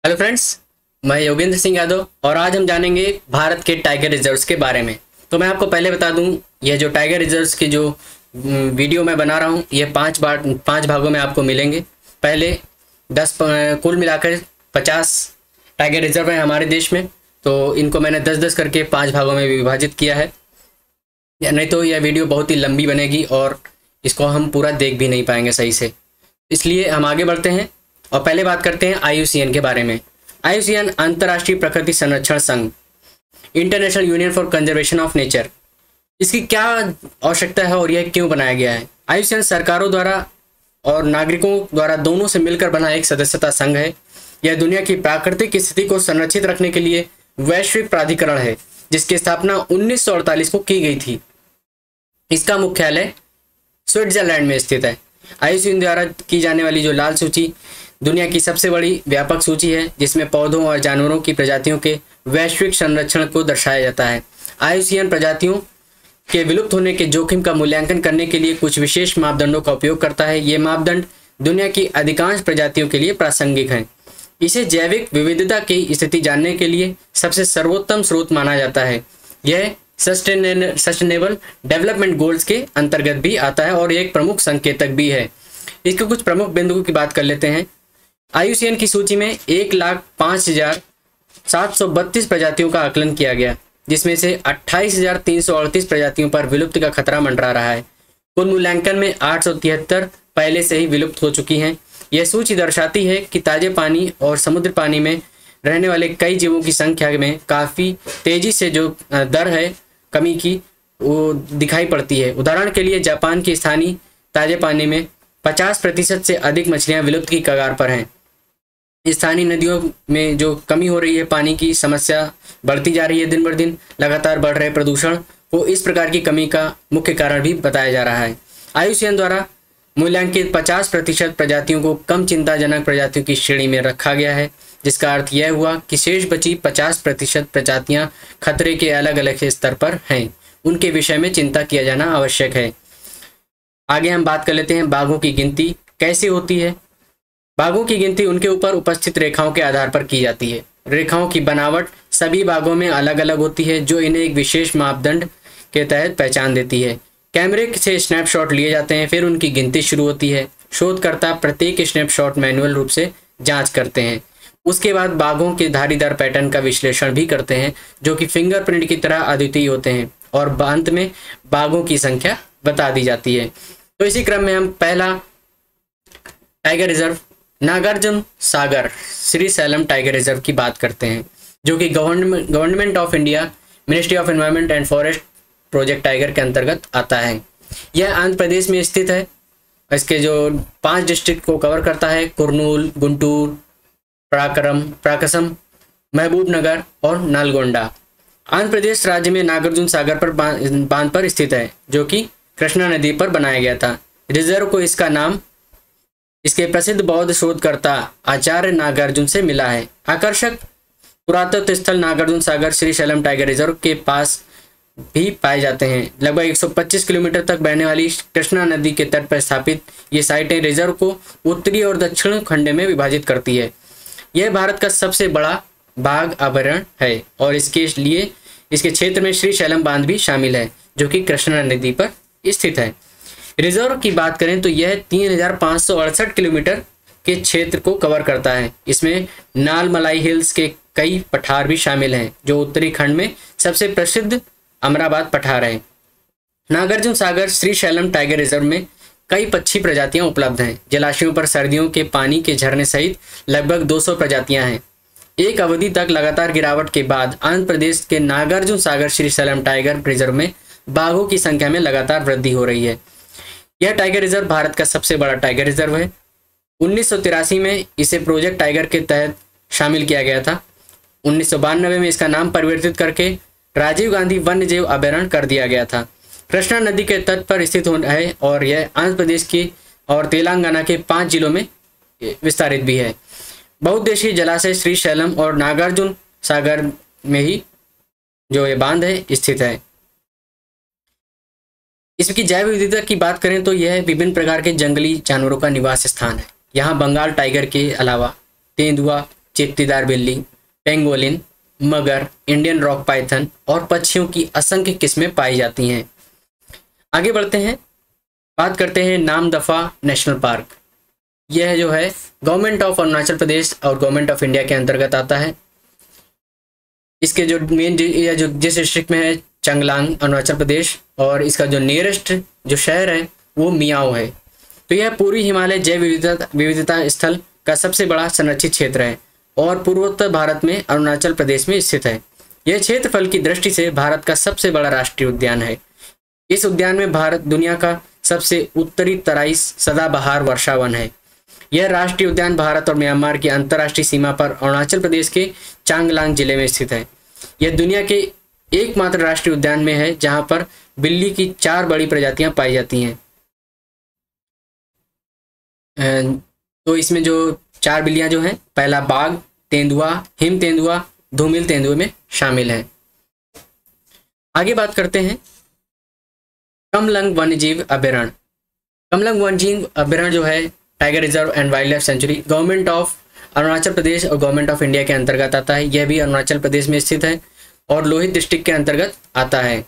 Hello friends, मैं योगेंद्र सिंह यादव और आज हम जानेंगे भारत के टाइगर रिजर्व्स के बारे में। तो मैं आपको पहले बता दूं, यह जो टाइगर रिजर्व्स की जो वीडियो मैं बना रहा हूं, ये पांच भागों में आपको मिलेंगे। पहले 10 कुल मिलाकर 50 टाइगर रिजर्व हैं हमारे देश में, तो इनको मैंने 10-10 करके 5 भागों में विभाजित किया है। नहीं तो यह वीडियो बहुत ही लंबी बनेगी और इसको हम पूरा देख भी नहीं पाएंगे सही से, इसलिए हम आगे बढ़ते हैं और पहले बात करते हैं IUCN के बारे में। IUCN अंतर्राष्ट्रीय प्रकृति संरक्षण संघ, international union for conservation of nature. इसकी क्या आवश्यकता है और यह क्यों बनाया गया है? IUCN सरकारों द्वारा और नागरिकों द्वारा दोनों से मिलकर बना एक सदस्यता संघ है। यह दुनिया की प्राकृतिक स्थिति को संरक्षित रखने के लिए वैश्विक प्राधिकरण है, जिसकी स्थापना 1948 को की गई थी। इसका मुख्यालय स्विट्जरलैंड में स्थित है। IUCN द्वारा की जाने वाली जो लाल सूची दुनिया की सबसे बड़ी व्यापक सूची है, जिसमें पौधों और जानवरों की प्रजातियों के वैश्विक संरक्षण को दर्शाया जाता है। IUCN प्रजातियों के विलुप्त होने के जोखिम का मूल्यांकन करने के लिए कुछ विशेष मापदंडों का उपयोग करता है। ये मापदंड दुनिया की अधिकांश प्रजातियों के लिए प्रासंगिक हैं। इसे जैविक विविधता की स्थिति जानने के लिए सबसे सर्वोत्तम स्रोत माना जाता है। यह सस्टेनेबल डेवलपमेंट गोल्स के अंतर्गत भी आता है और एक प्रमुख संकेतक भी है। इसके कुछ प्रमुख बिंदुओं की बात कर लेते हैं। IUCN की सूची में 1,05,732 प्रजातियों का आकलन किया गया, जिसमें से 28,338 प्रजातियों पर विलुप्ति का खतरा मंडरा रहा है। कुल मूल्यांकन में 873 पहले से ही विलुप्त हो चुकी हैं। यह सूची दर्शाती है कि ताजे पानी और समुद्र पानी में रहने वाले कई जीवों की संख्या में काफ़ी तेजी से जो दर है कमी की, वो दिखाई पड़ती है। उदाहरण के लिए जापान की स्थानीय ताजे पानी में 50% से अधिक मछलियां विलुप्त की कगार पर हैं। स्थानीय नदियों में जो कमी हो रही है, पानी की समस्या बढ़ती जा रही है दिन बर दिन, लगातार बढ़ रहे प्रदूषण को इस प्रकार की कमी का मुख्य कारण भी बताया जा रहा है। IUCN द्वारा मूल्यांकित 50% प्रजातियों को कम चिंताजनक प्रजातियों की श्रेणी में रखा गया है, जिसका अर्थ यह हुआ कि शेष बची 50% प्रजातियां खतरे के अलग अलग स्तर पर हैं। उनके विषय में चिंता किया जाना आवश्यक है। आगे हम बात कर लेते हैं बाघों की गिनती कैसे होती है। बाघों की गिनती उनके ऊपर उपस्थित रेखाओं के आधार पर की जाती है। रेखाओं की बनावट सभी बाघों में अलग अलग होती है, जो इन्हें एक विशेष मापदंड के तहत पहचान देती है। कैमरे से स्नैपशॉट लिए जाते हैं, फिर उनकी गिनती शुरू होती है। शोधकर्ता प्रत्येक स्नैपशॉट मैनुअल रूप से जांच करते हैं। उसके बाद बाघों के धारीदार पैटर्न का विश्लेषण भी करते हैं, जो कि फिंगरप्रिंट की तरह अद्वितीय होते हैं, और अंत में बाघों की संख्या बता दी जाती है। तो इसी क्रम में हम पहला tiger reserve Nagarjuna Sagar Srisailam tiger reserve की बात करते हैं, जो कि government of India ministry of environment and forest project tiger के अंतर्गत आता है। यह आंध्र प्रदेश में स्थित है। इसके जो 5 डिस्ट्रिक्ट को कवर करता है: कुर्नूल, गुंटूर, प्राकसम, महबूबनगर और नालगोंडा। आंध्र प्रदेश राज्य में नागार्जुन सागर पर बांध पर स्थित है, जो कि कृष्णा नदी पर बनाया गया था। रिजर्व को इसका नाम इसके प्रसिद्ध बौद्ध शोधकर्ता आचार्य नागार्जुन से मिला है। आकर्षक पुरातत्व स्थल नागार्जुन सागर श्रीशैलम टाइगर रिजर्व के पास भी पाए जाते हैं। लगभग 125 किलोमीटर तक बहने वाली कृष्णा नदी के तट पर स्थापित ये साइटें रिजर्व को उत्तरी और दक्षिण खंड में विभाजित करती है। यह भारत का सबसे बड़ा बाघ अभयारण्य है और इसके लिए इसके क्षेत्र में श्रीशैलम बांध भी शामिल है, जो कि कृष्णा नदी पर स्थित है। रिजर्व की बात करें तो यह 3,568 किलोमीटर के क्षेत्र को कवर करता है। इसमें नालमलाई हिल्स के कई पठार भी शामिल हैं, जो उत्तरी खंड में सबसे प्रसिद्ध अमराबाद पठार है। नागार्जुन सागर श्रीशैलम टाइगर रिजर्व में कई पक्षी प्रजातियां उपलब्ध हैं। जलाशयों पर सर्दियों के पानी के झरने सहित लगभग 200 प्रजातियां हैं। एक अवधि तक लगातार गिरावट के बाद आंध्र प्रदेश के नागार्जुन सागर श्रीशैलम टाइगर रिजर्व में बाघों की संख्या में लगातार वृद्धि हो रही है। यह टाइगर रिजर्व भारत का सबसे बड़ा टाइगर रिजर्व है। 1983 में इसे प्रोजेक्ट टाइगर के तहत शामिल किया गया था। 1992 में इसका नाम परिवर्तित करके राजीव गांधी वन्यजीव अभयारण्य कर दिया गया था। कृष्णा नदी के तट पर स्थित है और यह आंध्र प्रदेश की और तेलंगाना के 5 जिलों में विस्तारित भी है। बहुउद्देशीय जलाशय श्रीशैलम और नागार्जुन सागर में ही जो ये बांध है स्थित है। इसकी जैव विविधता की बात करें तो यह विभिन्न प्रकार के जंगली जानवरों का निवास स्थान है। यहाँ बंगाल टाइगर के अलावा तेंदुआ, चेत्तीदार बिल्ली, पेंगोलिन, मगर, इंडियन रॉक पाइथन और पक्षियों की असंख्य किस्में पाई जाती हैं। आगे बढ़ते हैं, बात करते हैं नामदफा नेशनल पार्क। यह जो है गवर्नमेंट ऑफ अरुणाचल प्रदेश और गवर्नमेंट ऑफ इंडिया के अंतर्गत आता है। इसके जो मेन जो जिस डिस्ट्रिक्ट में है चांगलांग अरुणाचल प्रदेश, और इसका जो नियरेस्ट जो शहर है वो मियाओ है। तो यह पूर्वी हिमालय जैव विविधता स्थल का सबसे बड़ा संरक्षित क्षेत्र है और पूर्वोत्तर भारत में अरुणाचल प्रदेश में स्थित है। यह क्षेत्रफल की दृष्टि से भारत का सबसे बड़ा राष्ट्रीय उद्यान है। इस उद्यान में भारत दुनिया का सबसे उत्तरी तराई सदाबहार वर्षावन है। यह राष्ट्रीय उद्यान भारत और म्यांमार की अंतर्राष्ट्रीय सीमा पर अरुणाचल प्रदेश के चांगलांग जिले में स्थित है। यह दुनिया के एकमात्र राष्ट्रीय उद्यान में है जहां पर बिल्ली की 4 बड़ी प्रजातियां पाई जाती हैं। तो इसमें जो 4 बिल्लियां जो हैं, पहला बाघ, तेंदुआ, हिम तेंदुआ, धूमिल तेंदुए में शामिल है। आगे बात करते हैं कमलंग वन्यजीव अभयारण्य। कमलंग वन्यजीव अभयारण्य जो है tiger reserve and wildlife sanctuary government of Arunachal Pradesh और गवर्नमेंट ऑफ इंडिया के अंतर्गत आता है। यह भी अरुणाचल प्रदेश में स्थित है और लोहित डिस्ट्रिक्ट के अंतर्गत आता है।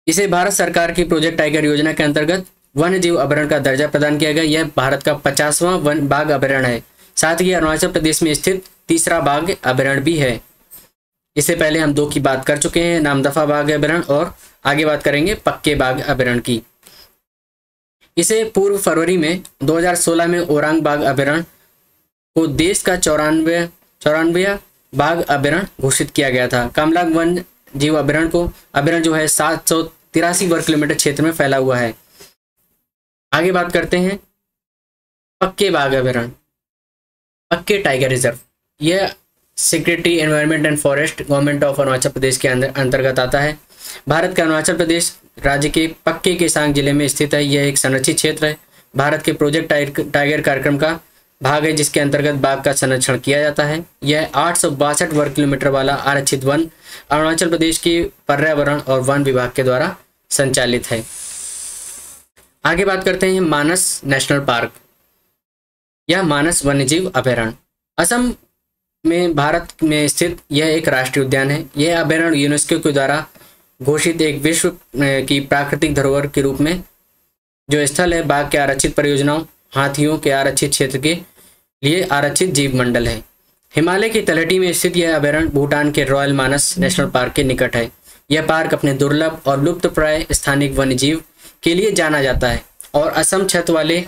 इसे भारत सरकार की प्रोजेक्ट टाइगर योजना के अंतर्गत वन्यजीव अभयारण्य का दर्जा प्रदान किया गया। यह भारत का 50वां बाघ अभयारण्य है। साथ ही अरुणाचल प्रदेश में स्थित तीसरा बाघ अभयारण्य भी है। इससे पहले हम 2 की बात कर चुके हैं, नामदफा बाघ अभयारण्य, और आगे बात करेंगे पक्के बाघ अभयारण्य की। इसे पूर्व फरवरी में 2016 में ओरांग बाघ अभयारण्य को देश का 94वां बाघ अभयारण्य घोषित किया गया था। कमलंग वन जीव अभयारण्य जो है 783 वर्ग किलोमीटर क्षेत्र में फैला हुआ है। आगे बात करते हैं पक्के बाघ अभयारण्य, पक्के टाइगर रिजर्व। यह secretary environment and forest government of Arunachal Pradesh के अंतर्गत आता है। भारत का अरुणाचल प्रदेश राज्य के पक्के केसांग जिले में स्थित है। यह एक संरक्षित क्षेत्र है। भारत के प्रोजेक्ट टाइगर कार्यक्रम का भाग है जिसके अंतर्गत बाघ का संरक्षण किया जाता है। यह 862 वर्ग किलोमीटर वाला आरक्षित वन अरुणाचल प्रदेश के पर्यावरण और वन विभाग के द्वारा संचालित है। आगे बात करते हैं मानस नेशनल पार्क या मानस वन्यजीव अभयारण्य। असम में भारत में स्थित यह एक राष्ट्रीय उद्यान है। यह अभयारण्य यूनेस्को के द्वारा घोषित एक विश्व की प्राकृतिक धरोहर के रूप में जो स्थल है। बाघ के आरक्षित परियोजनाओं, हाथियों के आरक्षित क्षेत्र के लिए आरक्षित जीव मंडल है। हिमालय की तलहटी में स्थित यह अभयारण्य भूटान के रॉयल मानस नेशनल पार्क के निकट है। यह पार्क अपने दुर्लभ और लुप्तप्राय स्थानिक वन्यजीव के लिए जाना जाता है और असम छत वाले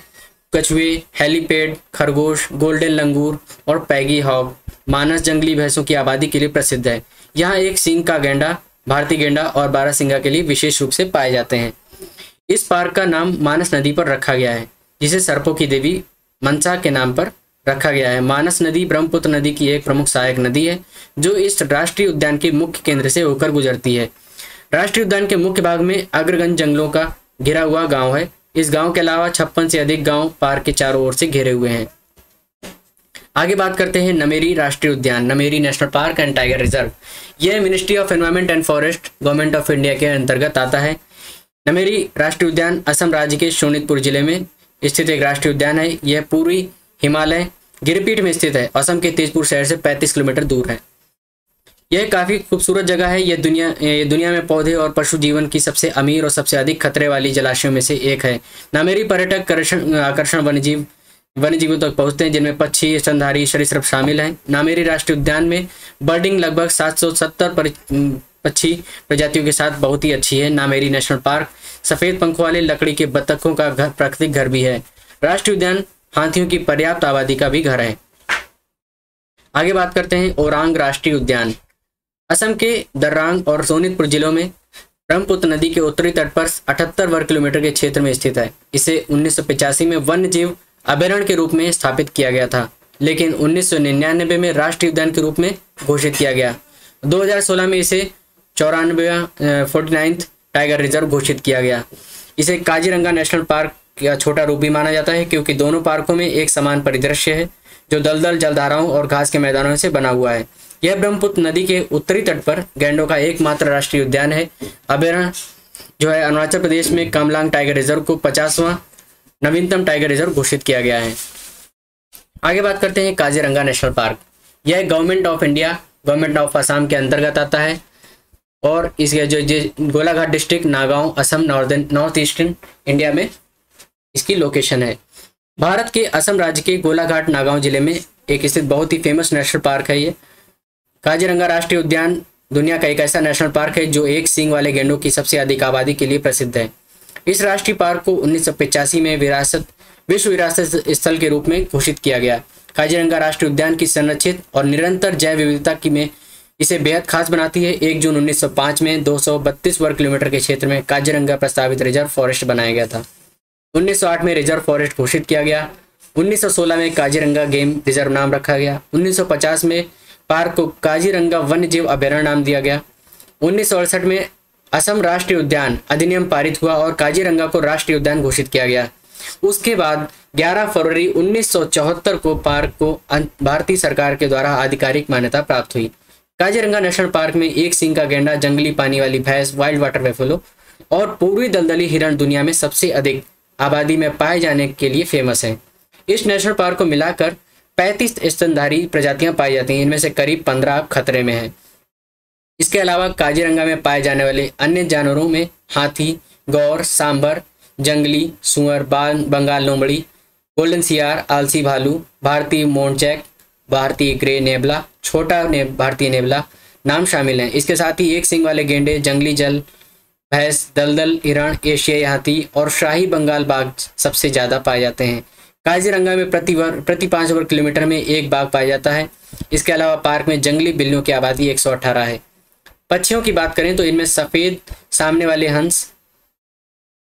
कछुए, हेलीपैड, खरगोश, गोल्डन लंगूर और पैगी हॉग मानस जंगली भैंसों की आबादी के लिए प्रसिद्ध है। यहाँ एक सींग का गैंडा, भारतीय गेंडा और बारहसिंगा के लिए विशेष रूप से पाए जाते हैं। इस पार्क का नाम मानस नदी पर रखा गया है जिसे सर्पों की देवी मनसा के नाम पर रखा गया है। मानस नदी ब्रह्मपुत्र नदी की एक प्रमुख सहायक नदी है जो इस राष्ट्रीय उद्यान के मुख्य केंद्र से होकर गुजरती है। राष्ट्रीय उद्यान के मुख्य भाग में अग्रगंज जंगलों का घिरा हुआ गांव है। इस गांव के अलावा 56 से अधिक गांव पार्क के चारों ओर से घिरे हुए हैं। आगे बात करते हैं नमेरी राष्ट्रीय उद्यान, Nameri national park and tiger reserve. यह ministry of environment and forest government of India के अंतर्गत आता है। नमेरी राष्ट्रीय उद्यान असम राज्य के शोणितपुर जिले में स्थित एक राष्ट्रीय उद्यान है। यह पूर्वी हिमालय गिरिपीठ में स्थित है। असम के तेजपुर शहर से 35 किलोमीटर दूर है। यह काफी खूबसूरत जगह है। यह दुनिया में पौधे और पशु जीवन की सबसे अमीर और सबसे अधिक खतरे वाली जलाशयों में से एक है। नमेरी पर्यटक आकर्षण वन्यजीवों तक पहुंचते हैं जिनमें पक्षी, स्तनधारी, सरीसृप शामिल हैं। नामेरी राष्ट्रीय उद्यान में बर्डिंग लगभग 770 पक्षी प्रजातियों के साथ बहुत ही अच्छी है। नामेरी नेशनल पार्क सफेद पंखों वाले लकड़ी के बतखों का प्राकृतिक घर भी है। राष्ट्रीय उद्यान हाथियों की पर्याप्त आबादी का भी घर है। आगे बात करते हैं ओरांग राष्ट्रीय उद्यान। असम के दर्रांग और सोनितपुर जिलों में ब्रह्मपुत्र नदी के उत्तरी तट पर 78 वर्ग किलोमीटर के क्षेत्र में स्थित है। इसे 1985 में वन्य जीव अभयारण्य के रूप में स्थापित किया गया था, लेकिन 1999 में राष्ट्रीय उद्यान के रूप में घोषित किया गया। 2016 में इसे 49th टाइगर रिजर्व घोषित किया गया। इसे काजीरंगा नेशनल पार्क का छोटा रूप भी माना जाता है क्योंकि दोनों पार्कों में एक समान परिदृश्य है जो दलदल, जलधाराओं और घास के मैदानों से बना हुआ है। यह ब्रह्मपुत्र नदी के उत्तरी तट पर गैंडों का एकमात्र राष्ट्रीय उद्यान है। अभयारण्य जो है अरुणाचल प्रदेश में कामलांग टाइगर रिजर्व को 50वां नवीनतम टाइगर रिजर्व घोषित किया गया है। आगे बात करते हैं काजीरंगा नेशनल पार्क। यह government of India, government of Assam के अंतर्गत आता है और इसके जो Golaghat district, Nagaon, Assam, north eastern India में इसकी लोकेशन है। भारत के असम राज्य के गोलाघाट नागांव जिले में एक स्थित बहुत ही फेमस नेशनल पार्क है ये। काजीरंगा राष्ट्रीय उद्यान दुनिया का एक ऐसा नेशनल पार्क है जो एक सींग वाले गैंडों की सबसे अधिक आबादी के लिए प्रसिद्ध है। इस राष्ट्रीय पार्क को 1985 में विश्व विरासत स्थल के रूप में घोषित किया गया। काजीरंगा राष्ट्रीय उद्यान की संरक्षित और निरंतर जैव विविधता की में इसे बेहद खास बनाती है। 1 जून 1905 में 232 वर्ग किलोमीटर के क्षेत्र में काजीरंगा प्रस्तावित रिजर्व फॉरेस्ट बनाया गया था। 1908 में रिजर्व फॉरेस्ट घोषित किया गया। 1916 में काजीरंगा गेम रिजर्व नाम रखा गया। 1950 में पार्क को काजीरंगा वन्य जीव अभयारण्य नाम दिया गया। 1968 में असम राष्ट्रीय उद्यान अधिनियम पारित हुआ और काजीरंगा को राष्ट्रीय उद्यान घोषित किया गया। उसके बाद 11 फरवरी 1974 को पार्क को भारतीय सरकार के द्वारा आधिकारिक मान्यता प्राप्त हुई। काजीरंगा नेशनल पार्क में एक सींग का गैंडा, जंगली पानी वाली भैंस, वाइल्ड वाटर बेफेलो और पूर्वी दलदली हिरण दुनिया में सबसे अधिक आबादी में पाए जाने के लिए फेमस है। इस नेशनल पार्क को मिलाकर 35 स्तनधारी प्रजातियां पाई जाती हैं, इनमें से करीब 15 खतरे में हैं। इसके अलावा काजीरंगा में पाए जाने वाले अन्य जानवरों में हाथी, गौर, सांभर, जंगली सूअर, बंगाल लोमड़ी, गोल्डन सियार, आलसी भालू, भारतीय मोंटचैक, भारतीय ग्रे नेबला, भारतीय नेबला नाम शामिल हैं। इसके साथ ही एक सींग वाले गेंडे, जंगली जल भैंस, दलदल हिरण, एशियाई हाथी और शाही बंगाल बाघ सबसे ज़्यादा पाए जाते हैं। काजीरंगा में प्रति 5 वर्ग किलोमीटर में एक बाघ पाया जाता है। इसके अलावा पार्क में जंगली बिल्लियों की आबादी 118 है। पक्षियों की बात करें तो इनमें सफ़ेद सामने वाले हंस,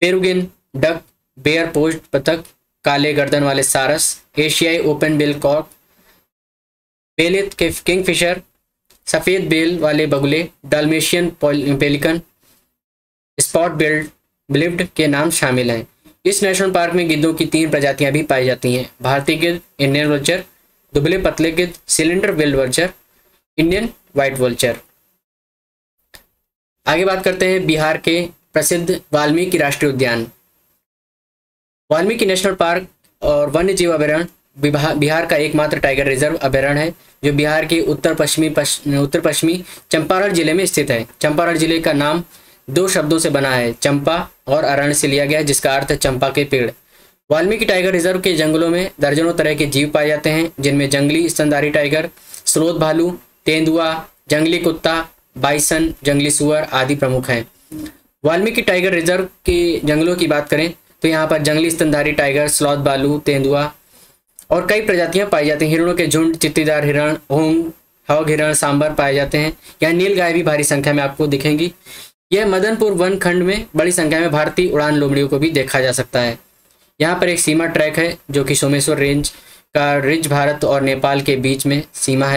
पेरुगिन डक, बेयर पोस्ट बतख, काले गर्दन वाले सारस, एशियाई ओपन बिल कॉक, बेलित के किंगफिशर, सफ़ेद बेल वाले बगुले, डाल्मेशियन पेलिकन, स्पॉट बिल्ड के नाम शामिल हैं। इस नेशनल पार्क में गिद्धों की 3 प्रजातियां भी पाई जाती हैं: भारतीय गिद्ध, इंडियन वल्चर, दुबले पतले गिद्ध, cylinder billed vulture, Indian white vulture. आगे बात करते हैं बिहार के प्रसिद्ध वाल्मीकि राष्ट्रीय उद्यान। वाल्मीकि नेशनल पार्क और वन्य जीव अभयारण्य बिहार का एकमात्र टाइगर रिजर्व अभयारण्य है जो बिहार के उत्तर पश्चिमी चंपारण जिले में स्थित है। चंपारण जिले का नाम 2 शब्दों से बना है, चंपा और अरण्य से लिया गया है, जिसका अर्थ है चंपा के पेड़। वाल्मीकि टाइगर रिजर्व के जंगलों में दर्जनों तरह के जीव पाए जाते हैं, जिनमें जंगली स्तनधारी टाइगर, स्रोत भालू, तेंदुआ, जंगली कुत्ता, बाइसन, जंगली सुअर आदि प्रमुख हैं। वाल्मीकि टाइगर रिजर्व के जंगलों की बात करें तो यहाँ पर जंगली स्तनधारी टाइगर, स्लॉथ भालू, तेंदुआ और कई प्रजातियां पाई जाती हैं। हिरणों के झुंड, चित्तीदार हिरण, हॉग हिरण, सांबर पाए जाते हैं। यहाँ नील गाय भी भारी संख्या में आपको दिखेंगी। यह मदनपुर वन खंड में बड़ी संख्या में भारतीय उड़ान लोमड़ियों को भी देखा जा सकता है। यहाँ पर एक सीमा ट्रैक है जो कि सोमेश्वर रेंज का रिज भारत और नेपाल के बीच की सीमा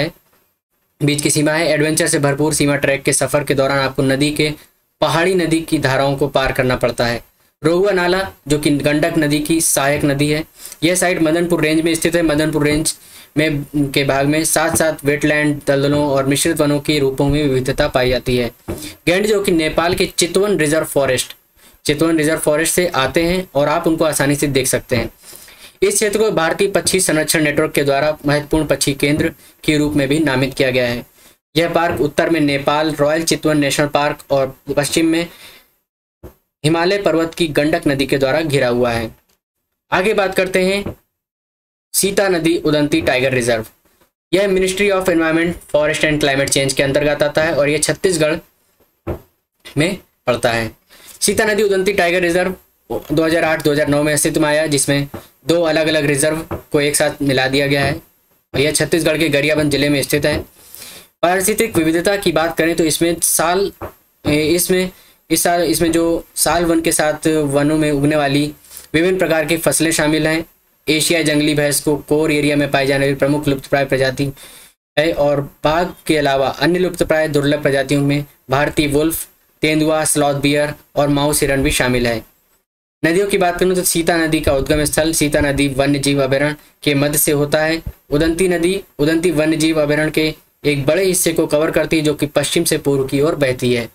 है। एडवेंचर से भरपूर सीमा ट्रैक के सफर के दौरान आपको पहाड़ी नदी की धाराओं को पार करना पड़ता है। रोहुआ नाला जो कि गंडक नदी की सहायक नदी है, यह साइट मदनपुर रेंज में स्थित है। मदनपुर रेंज में के भाग में साथ साथ वेटलैंड, दलदलों और मिश्रित वनों के रूपों में विविधता पाई जाती है। गैंड जो कि नेपाल के चितवन रिजर्व फॉरेस्ट से आते हैं और आप उनको आसानी से देख सकते हैं। इस क्षेत्र को भारतीय पक्षी संरक्षण नेटवर्क के द्वारा महत्वपूर्ण पक्षी केंद्र के रूप में भी नामित किया गया है। यह पार्क उत्तर में नेपाल रॉयल चितवन नेशनल पार्क और पश्चिम में हिमालय पर्वत की गंडक नदी के द्वारा घिरा हुआ है। आगे बात करते हैं सीता नदी उदंती टाइगर रिजर्व। यह ministry of environment, forest and climate change के अंतर्गत आता है और यह छत्तीसगढ़ में पड़ता है। सीता नदी उदंती टाइगर रिजर्व 2008-2009 में अस्तित्व में आया, जिसमें 2 अलग अलग रिजर्व को एक साथ मिला दिया गया है। यह छत्तीसगढ़ के गरियाबंद जिले में स्थित है। पारिस्थितिक विविधता की बात करें तो इसमें जो साल वन के साथ वनों में उगने वाली विभिन्न प्रकार की फसलें शामिल हैं। एशियाई जंगली भैंस को कोर एरिया में पाई जाने वाली प्रमुख लुप्तप्राय प्रजाति है और बाघ के अलावा अन्य लुप्तप्राय दुर्लभ प्रजातियों में भारतीय वुल्फ, तेंदुआ, स्लॉथ बियर और माउस हिरण भी शामिल है। नदियों की बात करूं तो सीता नदी का उद्गम स्थल सीता नदी वन्य जीव अभयारण्य के मध्य से होता है। उदंती नदी उदंती वन्य जीव अभयारण्य के एक बड़े हिस्से को कवर करती है, जो कि पश्चिम से पूर्व की ओर बहती है।